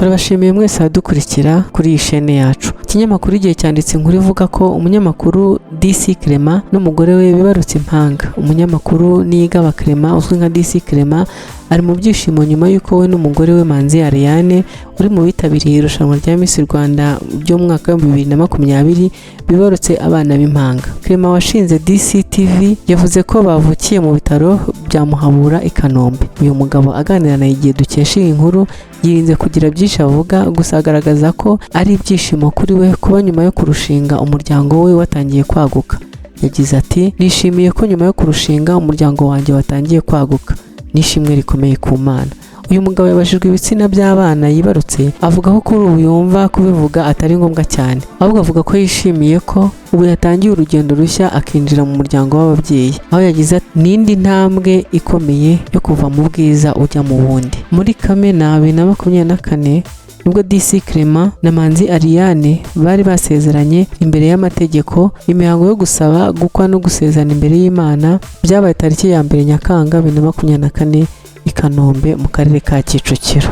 turabashimiye mwese abadukurikira kuri iyi shene yacu. Ikinyamakuru Igihe cyanditse inkuru ivuga ko umunyamakuru DC Clement n'umugore we bibarutse impanga. Umunyamakuru Niyigaba Clement uzwi nka DC Clement ari mu byishimo nyuma y'uko we n'umugore we Manzi Ariane uri mu bitabiriye irushanwa rya Miss Rwanda ryo mu mwaka wa 2020 bibarutse abana b'impanga. Clement washinze DC TV yavuze ko bavukiye mu bitaro bya Muhabura i Kanombe. Uyu mugabo aganira na Igihe dukesha iyi nkuru yirinze kugira byinshi avuga, gusa agaragaza ko ari ibyishimo kuri we kuba nyuma yo kurushinga umuryango we watangiye kwaguka. Yagize ati nishimiye ko nyuma yo kurushinga umuryango wanjye watangiye kwaguka, nishimwe rikomeye ku Mana. Uyu mugabo yabashijwe ibitsina by'abana yibarutse, avuga ko kuri ubu yumva kubivuga atari ngombwa cyane, ahubwo avuga ko yishimiye ko ubu yatangiye urugendo rushya akinjira mu muryango w'ababyeyi, aho yagize ati n'indi ntambwe ikomeye yo kuva mu bwiza ujya mu bundi. Muri Kamena 2024 nubwo DC Clement na Manzi Ariane bari basezeranye imbere y'amategeko, imihango yo gusaba gukwa no gusezerana imbere y'Imana byabaye tariki ya 1 Nyakanga 2024 i Kanombe mu karere ka Kicukiro.